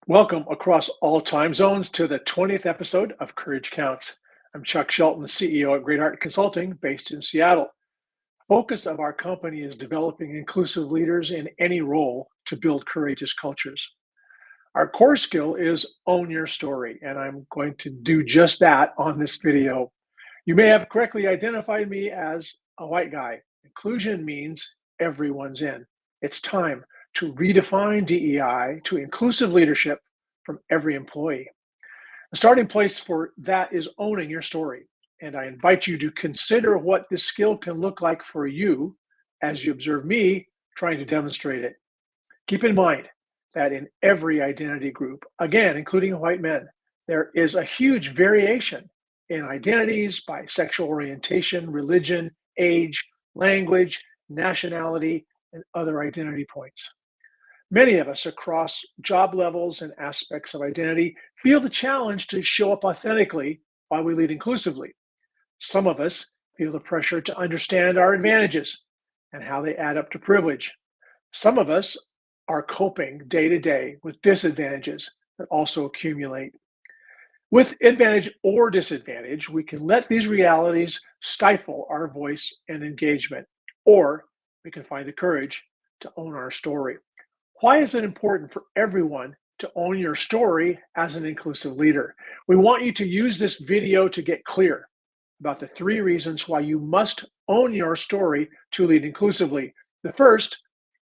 Welcome across all time zones to the 20th episode of Courage Counts. I'm Chuck Shelton, CEO at Great Art Consulting based in Seattle. Focus of our company is developing inclusive leaders in any role to build courageous cultures. Our core skill is own your story, and I'm going to do just that on this video. You may have correctly identified me as a white guy. Inclusion means everyone's in. It's time to redefine DEI to inclusive leadership from every employee. The starting place for that is owning your story. And I invite you to consider what this skill can look like for you as you observe me trying to demonstrate it. Keep in mind that in every identity group, again, including white men, there is a huge variation in identities by sexual orientation, religion, age, language, nationality, and other identity points. Many of us across job levels and aspects of identity feel the challenge to show up authentically while we lead inclusively. Some of us feel the pressure to understand our advantages and how they add up to privilege. Some of us are coping day to day with disadvantages that also accumulate. With advantage or disadvantage, we can let these realities stifle our voice and engagement, or we can find the courage to own our story. Why is it important for everyone to own your story as an inclusive leader? We want you to use this video to get clear about the three reasons why you must own your story to lead inclusively. The first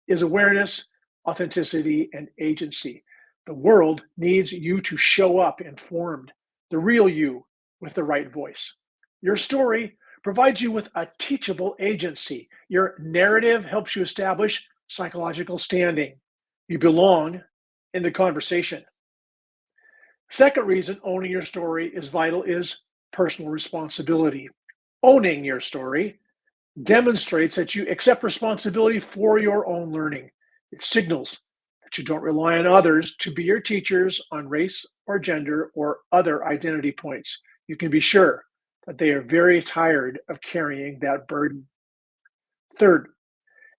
is awareness, authenticity, and agency. The world needs you to show up informed, the real you with the right voice. Your story provides you with a teachable agency. Your narrative helps you establish psychological standing. You belong in the conversation. Second reason owning your story is vital is personal responsibility. Owning your story demonstrates that you accept responsibility for your own learning. It signals that you don't rely on others to be your teachers on race or gender or other identity points. You can be sure that they are very tired of carrying that burden. Third,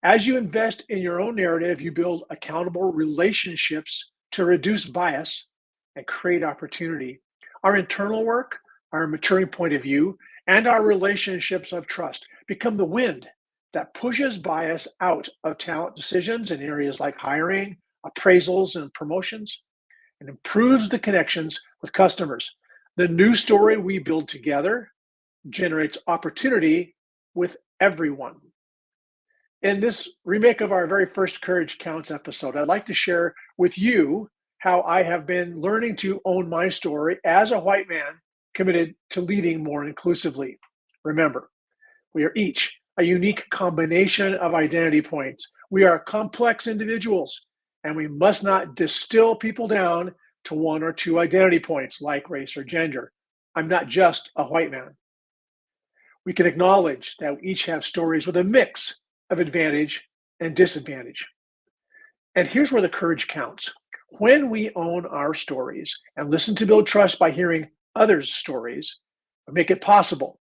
as you invest in your own narrative, you build accountable relationships to reduce bias and create opportunity. Our internal work, our maturing point of view, and our relationships of trust become the wind that pushes bias out of talent decisions in areas like hiring, appraisals, and promotions, and improves the connections with customers. The new story we build together generates opportunity with everyone. In this remake of our very first Courage Counts episode, I'd like to share with you how I have been learning to own my story as a white man committed to leading more inclusively. Remember, we are each a unique combination of identity points. We are complex individuals, and we must not distill people down to one or two identity points like race or gender. I'm not just a white man. We can acknowledge that we each have stories with a mix of advantage and disadvantage. And here's where the courage counts. When we own our stories and listen to build trust by hearing others' stories, we make it possible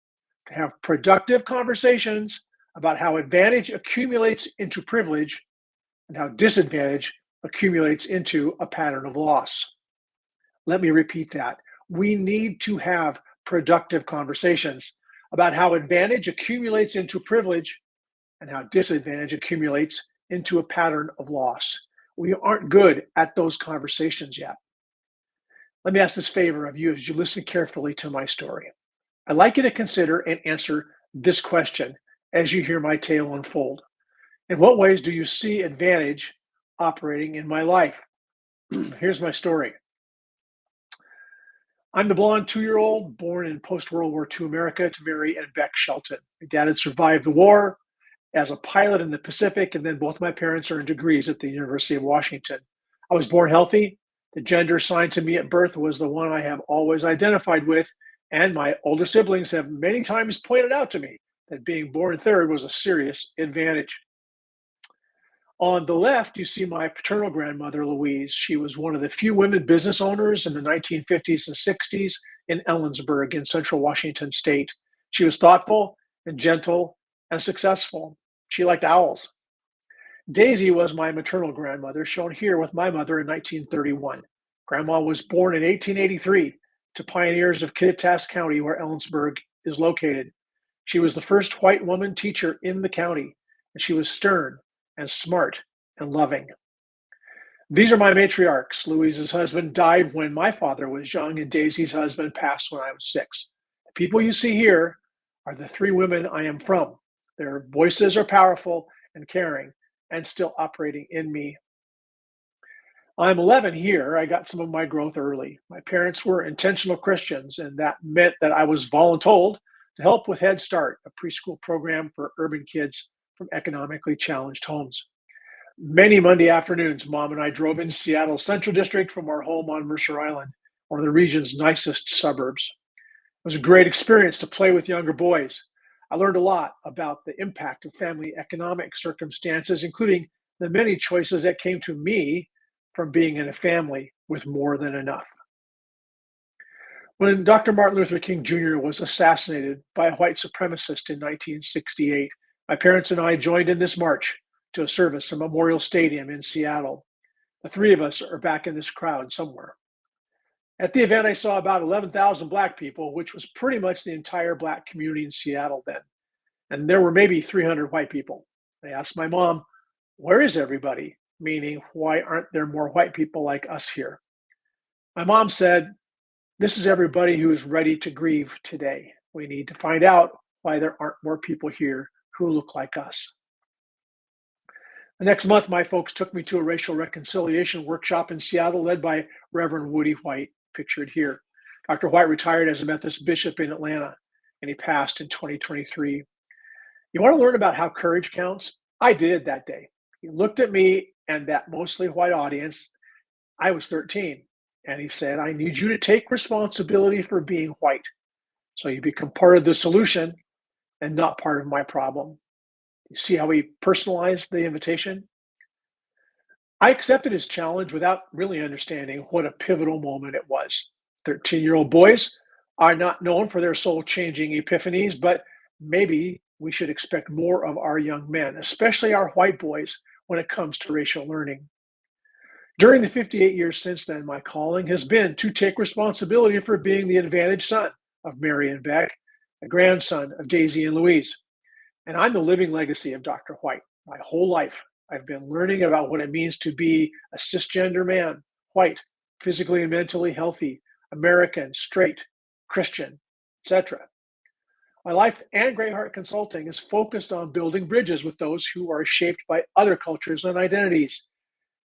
to have productive conversations about how advantage accumulates into privilege and how disadvantage accumulates into a pattern of loss. Let me repeat that. We need to have productive conversations about how advantage accumulates into privilege and how disadvantage accumulates into a pattern of loss. We aren't good at those conversations yet. Let me ask this favor of you as you listen carefully to my story. I'd like you to consider and answer this question as you hear my tale unfold. In what ways do you see advantage operating in my life? Here's my story. I'm the blonde 2-year-old born in post-World War II America to Mary and Beck Shelton. My dad had survived the war as a pilot in the Pacific, and then both my parents earned degrees at the University of Washington. I was born healthy. The gender assigned to me at birth was the one I have always identified with, and my older siblings have many times pointed out to me that being born third was a serious advantage. On the left, you see my paternal grandmother, Louise. She was one of the few women business owners in the 1950s and 60s in Ellensburg in central Washington state. She was thoughtful and gentle and successful. She liked owls. Daisy was my maternal grandmother, shown here with my mother in 1931. Grandma was born in 1883 to pioneers of Kittitas County, where Ellensburg is located. She was the first white woman teacher in the county, and she was stern and smart and loving. These are my matriarchs. Louise's husband died when my father was young, and Daisy's husband passed when I was 6. The people you see here are the 3 women I am from. Their voices are powerful and caring and still operating in me. I'm 11 here. I got some of my growth early. My parents were intentional Christians, and that meant that I was voluntold to help with Head Start, a preschool program for urban kids from economically challenged homes. Many Monday afternoons, Mom and I drove into Seattle's Central District from our home on Mercer Island, one of the region's nicest suburbs. It was a great experience to play with younger boys. I learned a lot about the impact of family economic circumstances, including the many choices that came to me from being in a family with more than enough. When Dr. Martin Luther King Jr. was assassinated by a white supremacist in 1968, my parents and I joined in this march to a service at Memorial Stadium in Seattle. The 3 of us are back in this crowd somewhere. At the event, I saw about 11,000 Black people, which was pretty much the entire Black community in Seattle then. And there were maybe 300 white people. I asked my mom, "Where is everybody?" Meaning, why aren't there more white people like us here? My mom said, "This is everybody who is ready to grieve today. We need to find out why there aren't more people here who look like us." The next month, my folks took me to a racial reconciliation workshop in Seattle led by Reverend Woody White, pictured here. Dr. White retired as a Methodist bishop in Atlanta, and he passed in 2023. You want to learn about how courage counts? I did that day. He looked at me and that mostly white audience. I was 13, and he said, "I need you to take responsibility for being white, so you become part of the solution and not part of my problem." You see how he personalized the invitation? I accepted his challenge without really understanding what a pivotal moment it was. 13-year-old boys are not known for their soul-changing epiphanies, but maybe we should expect more of our young men, especially our white boys, when it comes to racial learning. During the 58 years since then, my calling has been to take responsibility for being the advantaged son of Mary and Beck, a grandson of Daisy and Louise. And I'm the living legacy of Dr. White. My whole life, I've been learning about what it means to be a cisgender man, white, physically and mentally healthy, American, straight, Christian, etc. My life and Great Heart Consulting is focused on building bridges with those who are shaped by other cultures and identities.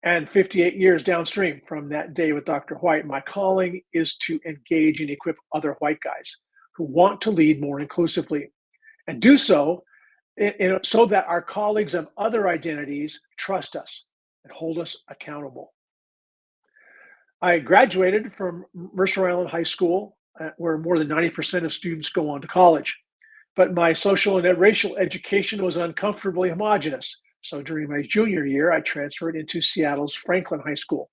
And 58 years downstream from that day with Dr. White, my calling is to engage and equip other white guys who want to lead more inclusively and do so so that our colleagues of other identities trust us and hold us accountable. I graduated from Mercer Island High School, where more than 90% of students go on to college. But my social and racial education was uncomfortably homogenous. So during my junior year, I transferred into Seattle's Franklin High School,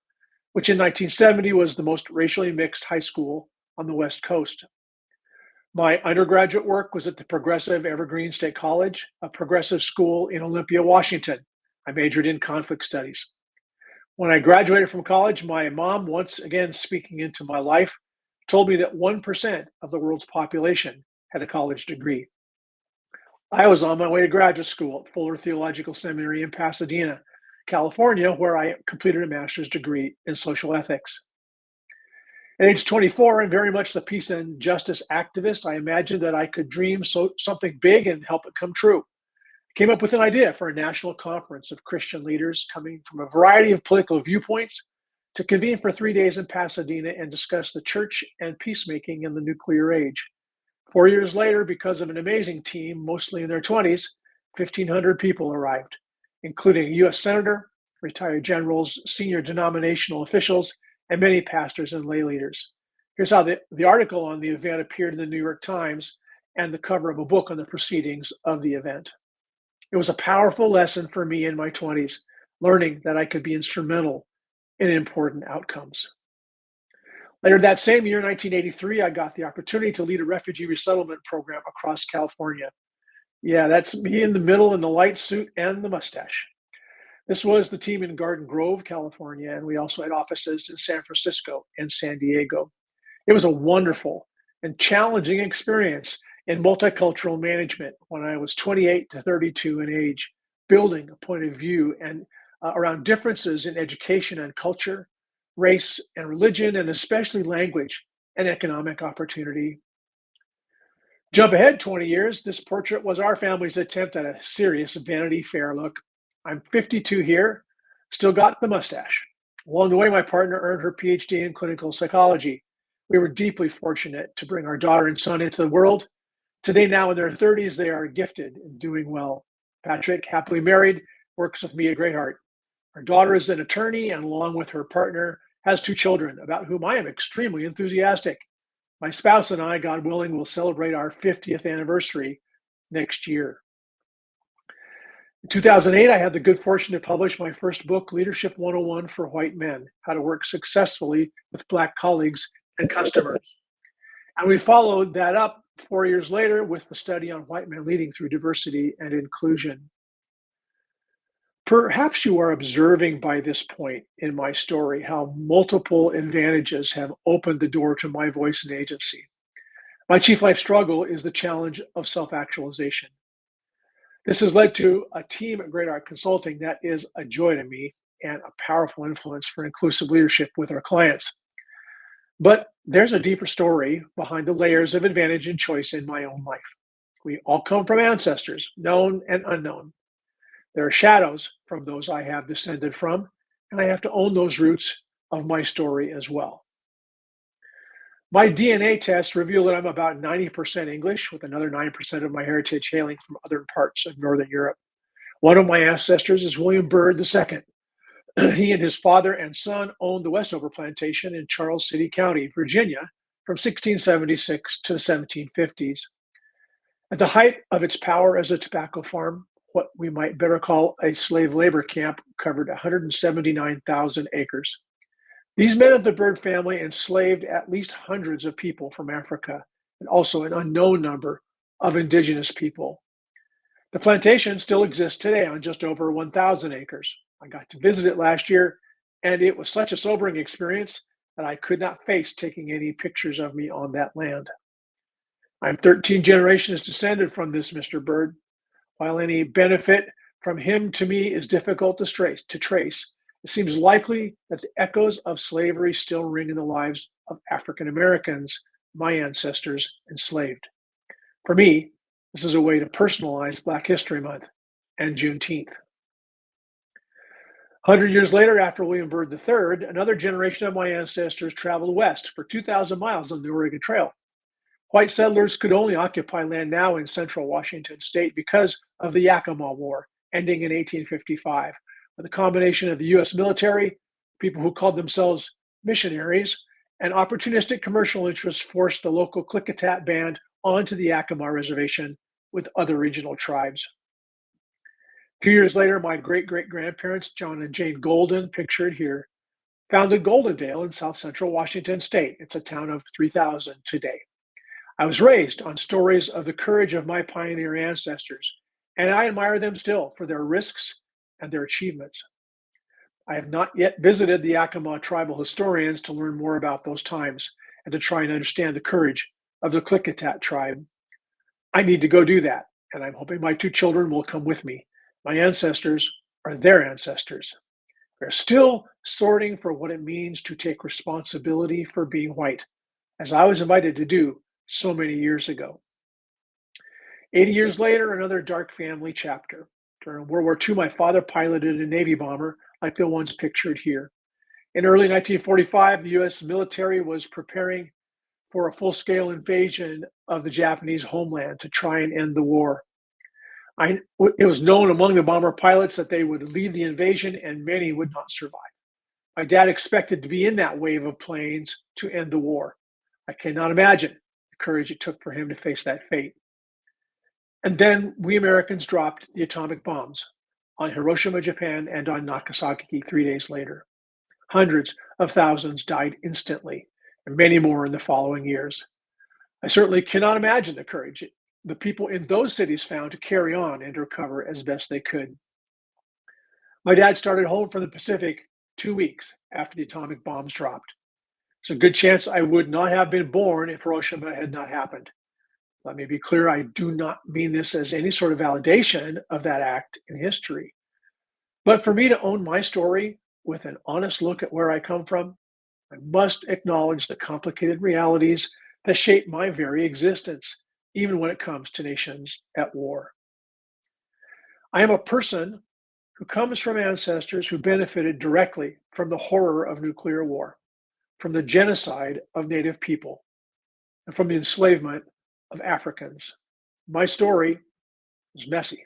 which in 1970 was the most racially mixed high school on the West Coast. My undergraduate work was at the Progressive Evergreen State College, a progressive school in Olympia, Washington. I majored in conflict studies. When I graduated from college, my mom, once again speaking into my life, told me that 1% of the world's population had a college degree. I was on my way to graduate school at Fuller Theological Seminary in Pasadena, California, where I completed a master's degree in social ethics. At age 24, and very much the peace and justice activist, I imagined that I could dream something big and help it come true. I came up with an idea for a national conference of Christian leaders coming from a variety of political viewpoints to convene for 3 days in Pasadena and discuss the church and peacemaking in the nuclear age. 4 years later, because of an amazing team, mostly in their 20s, 1,500 people arrived, including a U.S. Senator, retired generals, senior denominational officials, and many pastors and lay leaders. Here's how the article on the event appeared in the New York Times and the cover of a book on the proceedings of the event. It was a powerful lesson for me in my 20s, learning that I could be instrumental in important outcomes. Later that same year, 1983, I got the opportunity to lead a refugee resettlement program across California. Yeah, that's me in the middle in the light suit and the mustache. This was the team in Garden Grove, California, and we also had offices in San Francisco and San Diego. It was a wonderful and challenging experience in multicultural management when I was 28 to 32 in age, building a point of view and around differences in education and culture, race and religion, and especially language and economic opportunity. Jump ahead 20 years, this portrait was our family's attempt at a serious Vanity Fair look. I'm 52 here, still got the mustache. Along the way, my partner earned her PhD in clinical psychology. We were deeply fortunate to bring our daughter and son into the world. Today, now in their 30s, they are gifted and doing well. Patrick, happily married, works with me at Great Heart. Our daughter is an attorney and, along with her partner, has two children about whom I am extremely enthusiastic. My spouse and I, God willing, will celebrate our 50th anniversary next year. In 2008, I had the good fortune to publish my first book, Leadership 101 for White Men: How to Work Successfully with Black Colleagues and Customers. And we followed that up 4 years later with the study on white men leading through diversity and inclusion. Perhaps you are observing by this point in my story how multiple advantages have opened the door to my voice and agency. My chief life struggle is the challenge of self-actualization. This has led to a team at Great Art Consulting that is a joy to me and a powerful influence for inclusive leadership with our clients. But there's a deeper story behind the layers of advantage and choice in my own life. We all come from ancestors, known and unknown. There are shadows from those I have descended from, and I have to own those roots of my story as well. My DNA tests reveal that I'm about 90% English, with another 9% of my heritage hailing from other parts of Northern Europe. One of my ancestors is William Byrd II. He and his father and son owned the Westover Plantation in Charles City County, Virginia, from 1676 to the 1750s. At the height of its power as a tobacco farm, what we might better call a slave labor camp, covered 179,000 acres. These men of the Byrd family enslaved at least hundreds of people from Africa and also an unknown number of indigenous people. The plantation still exists today on just over 1,000 acres. I got to visit it last year, and it was such a sobering experience that I could not face taking any pictures of me on that land. I'm 13 generations descended from this Mr. Byrd. While any benefit from him to me is difficult to trace, it seems likely that the echoes of slavery still ring in the lives of African Americans, my ancestors enslaved. For me, this is a way to personalize Black History Month and Juneteenth. 100 years later, after William Byrd III, another generation of my ancestors traveled west for 2,000 miles on the Oregon Trail. White settlers could only occupy land now in central Washington state because of the Yakima War, ending in 1855, with a combination of the US military, people who called themselves missionaries, and opportunistic commercial interests forced the local Klickitat band onto the Yakima Reservation with other regional tribes. 2 years later, my great-great-grandparents, John and Jane Golden, pictured here, founded Goldendale in south central Washington state. It's a town of 3,000 today. I was raised on stories of the courage of my pioneer ancestors, and I admire them still for their risks and their achievements. I have not yet visited the Yakima tribal historians to learn more about those times and to try and understand the courage of the Klickitat tribe. I need to go do that, and I'm hoping my two children will come with me. My ancestors are their ancestors. They're still sorting for what it means to take responsibility for being white, as I was invited to do so many years ago. 80 years later, another dark family chapter. During World War II, my father piloted a Navy bomber like the ones pictured here. In early 1945, the US military was preparing for a full-scale invasion of the Japanese homeland to try and end the war. It was known among the bomber pilots that they would lead the invasion and many would not survive. My dad expected to be in that wave of planes to end the war. I cannot imagine the courage it took for him to face that fate. And then we Americans dropped the atomic bombs on Hiroshima, Japan, and on Nagasaki 3 days later. Hundreds of thousands died instantly, and many more in the following years. I certainly cannot imagine the courage the people in those cities found to carry on and recover as best they could. My dad started home from the Pacific 2 weeks after the atomic bombs dropped. It's a good chance I would not have been born if Hiroshima had not happened. Let me be clear, I do not mean this as any sort of validation of that act in history. But for me to own my story with an honest look at where I come from, I must acknowledge the complicated realities that shape my very existence, even when it comes to nations at war. I am a person who comes from ancestors who benefited directly from the horror of nuclear war, from the genocide of Native people, and from the enslavement of Africans. My story is messy.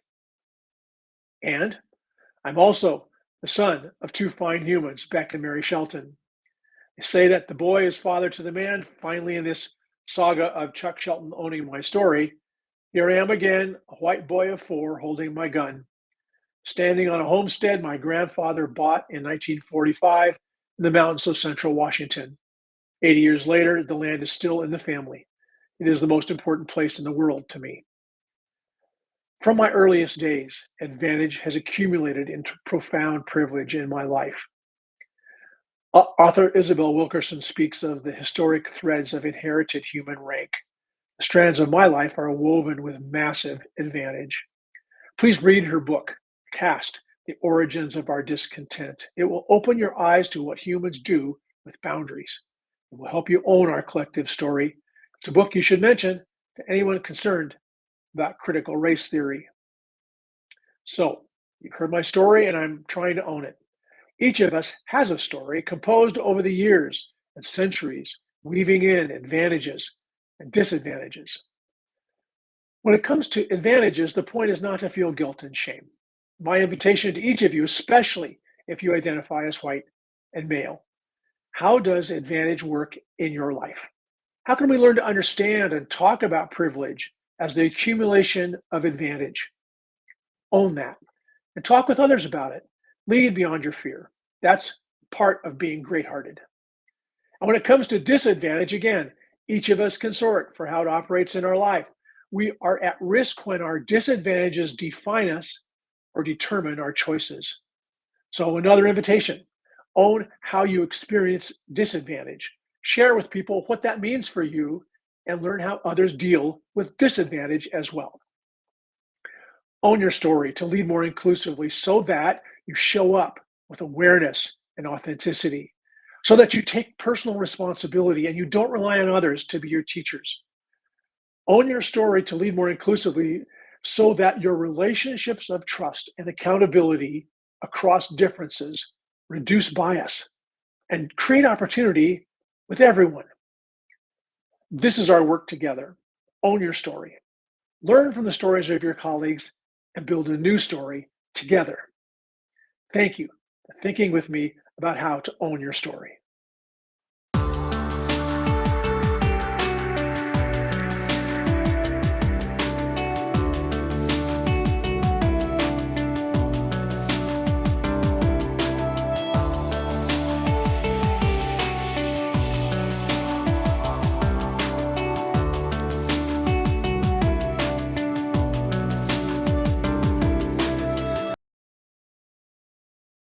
And I'm also the son of two fine humans, Beck and Mary Shelton. They say that the boy is father to the man. Finally, in this saga of Chuck Shelton owning my story, here I am again, a white boy of 4 holding my gun, standing on a homestead my grandfather bought in 1945 in the mountains of central Washington. 80 years later, the land is still in the family. It is the most important place in the world to me. From my earliest days, Advantage has accumulated into profound privilege in my life. Author Isabel Wilkerson speaks of the historic threads of inherited human rank. The strands of my life are woven with massive advantage. Please read her book, Caste: The Origins of Our Discontent. It will open your eyes to what humans do with boundaries. It will help you own our collective story. It's a book you should mention to anyone concerned about critical race theory. So, you've heard my story, and I'm trying to own it. Each of us has a story composed over the years and centuries, weaving in advantages and disadvantages. When it comes to advantages, the point is not to feel guilt and shame. My invitation to each of you, especially if you identify as white and male, how does advantage work in your life? How can we learn to understand and talk about privilege as the accumulation of advantage? Own that and talk with others about it. Lead beyond your fear. That's part of being great hearted. And when it comes to disadvantage, again, each of us can sort for how it operates in our life. We are at risk when our disadvantages define us or determine our choices. So, another invitation: own how you experience disadvantage. Share with people what that means for you and learn how others deal with disadvantage as well. Own your story to lead more inclusively so that you show up with awareness and authenticity, so that you take personal responsibility and you don't rely on others to be your teachers. Own your story to lead more inclusively so that your relationships of trust and accountability across differences reduce bias and create opportunity with everyone. This is our work together. Own your story. Learn from the stories of your colleagues and build a new story together. Thank you for thinking with me about how to own your story.